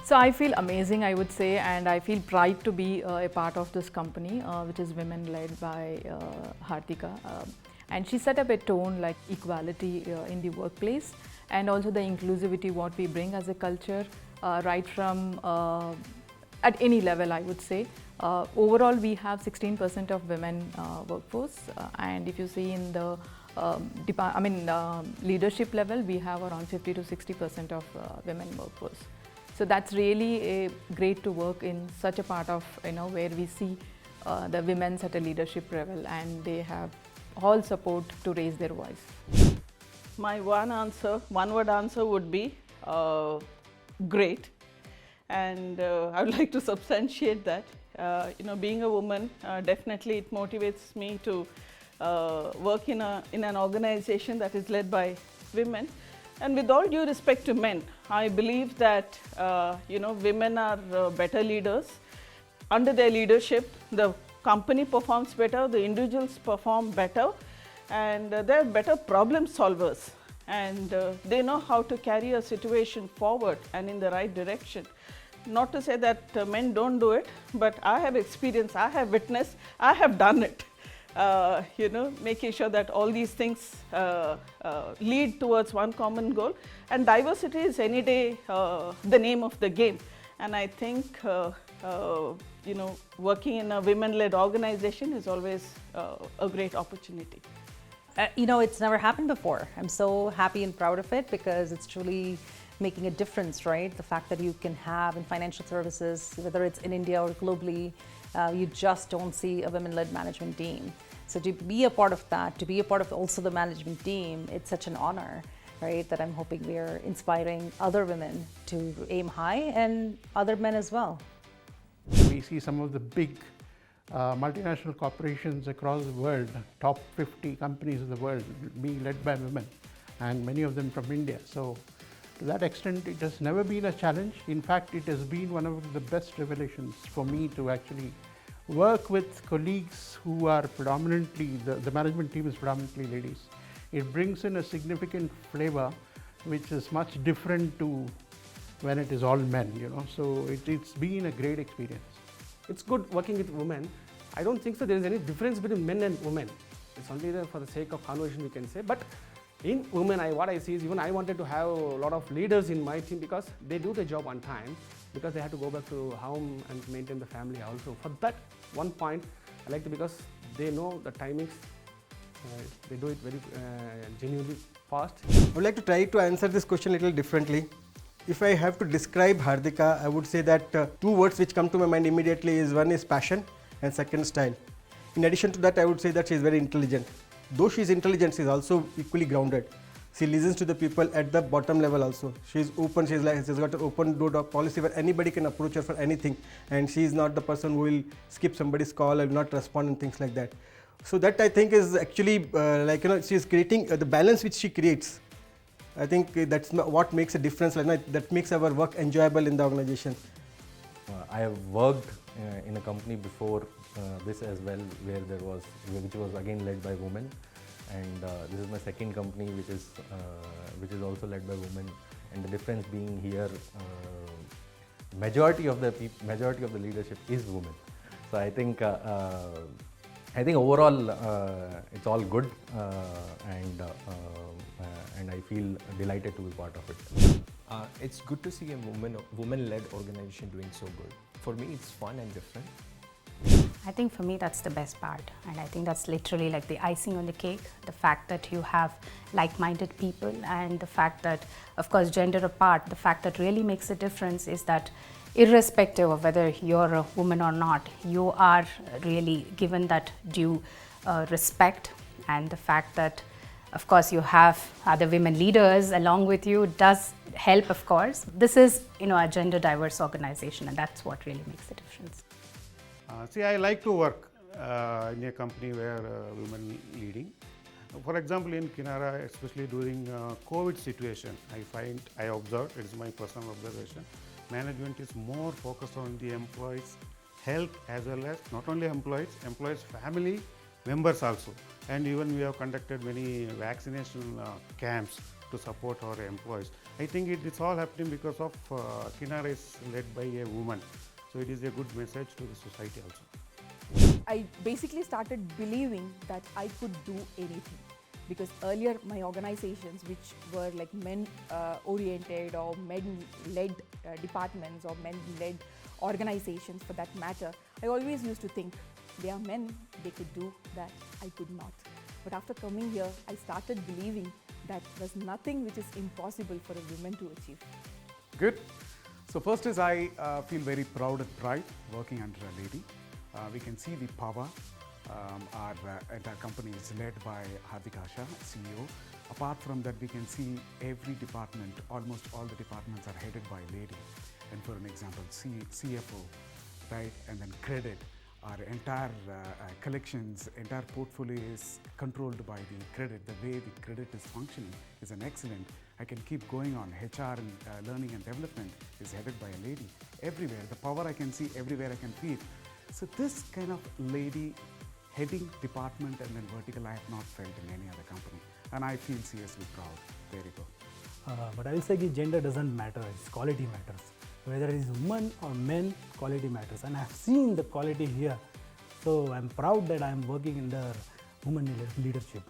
So I feel amazing, I would say, and I feel pride to be a part of this company, which is women led by Hartika. And she set up a tone like equality in the workplace, and also the inclusivity what we bring as a culture, right from at any level, I would say. Overall, we have 16% of women workforce, and if you see in the leadership level, we have around 50 to 60% of women workforce. So that's really great to work in such a part of, where we see the women's at a leadership level, and they have all support to raise their voice. My one word answer would be great, and I would like to substantiate that. Being a woman, definitely it motivates me to work in an organization that is led by women. And with all due respect to men, I believe that women are better leaders. Under their leadership, the company performs better, the individuals perform better, and they're better problem solvers. And they know how to carry a situation forward and in the right direction. Not to say that men don't do it, but I have experience, I have witnessed, I have done it. Making sure that all these things lead towards one common goal. And diversity is any day the name of the game. And I think, working in a women-led organization is always a great opportunity. It's never happened before. I'm so happy and proud of it because it's truly making a difference, right? The fact that you can have in financial services, whether it's in India or globally, you just don't see a women-led management team. So to be a part of that, to be a part of also the management team, it's such an honor, right? That I'm hoping we're inspiring other women to aim high and other men as well. We see some of the big multinational corporations across the world, top 50 companies in the world being led by women, and many of them from India. So to that extent, it has never been a challenge. In fact, it has been one of the best revelations for me to actually work with colleagues who are predominantly, the management team is predominantly ladies. It brings in a significant flavor which is much different to when it is all men, So it's been a great experience. It's good working with women. I don't think so there is any difference between men and women. It's only for the sake of conversation we can say. But in women, what I see is even I wanted to have a lot of leaders in my team because they do the job on time, because they have to go back to home and maintain the family also. For that one point, I like to, because they know the timings, they do it very genuinely fast. I would like to try to answer this question a little differently. If I have to describe Hartika, I would say that two words which come to my mind immediately is one is passion and second style. In addition to that, I would say that she is very intelligent. Though she is intelligent, she is also equally grounded. She listens to the people at the bottom level also. She is open, she's got an open door policy where anybody can approach her for anything, and she is not the person who will skip somebody's call and not respond and things like that. So that I think is actually she is creating the balance which she creates. I think that's what makes a difference, that makes our work enjoyable in the organization. I have worked in a company before this as well, which was again led by women, and this is my second company which is also led by women. And the difference being here, majority of the leadership is women. So I think overall it's all good, and I feel delighted to be part of it. It's good to see a woman-led organization doing so good. For me, it's fun and different. I think for me that's the best part, and I think that's literally like the icing on the cake, the fact that you have like-minded people, and the fact that, of course, gender apart, the fact that really makes a difference is that irrespective of whether you're a woman or not, you are really given that due respect, and the fact that, of course, you have other women leaders along with you does help, of course. This is, a gender diverse organization, and that's what really makes the difference. I like to work in a company where women leading. For example, in Kinara, especially during COVID situation, I observed, it's my personal observation, management is more focused on the employees' health as well as not only employees' family members also. And even we have conducted many vaccination camps to support our employees. I think it's all happening because of Kinara is led by a woman. So it is a good message to the society also. I basically started believing that I could do anything, because earlier my organizations, which were like men oriented or men led departments or men led organizations for that matter, I always used to think they are men, they could do that, I could not. But after coming here, I started believing that there's nothing which is impossible for a woman to achieve. Good. So first is I feel very proud and pride working under a lady. We can see the power. Our entire company is led by Hardika Shah, CEO. Apart from that, we can see every department, almost all the departments are headed by a lady. And for an example, CFO, right, and then credit. Our entire collections, entire portfolio is controlled by the credit. The way the credit is functioning is an excellent. I can keep going on. HR and learning and development is headed by a lady. Everywhere, the power I can see, everywhere I can feel. So this kind of lady heading department and then vertical, I have not felt in any other company. And I feel seriously proud. There you go. But I will say that gender doesn't matter, it's quality matters. Whether it is women or men, quality matters. And I have seen the quality here. So I'm proud that I'm working under women leadership.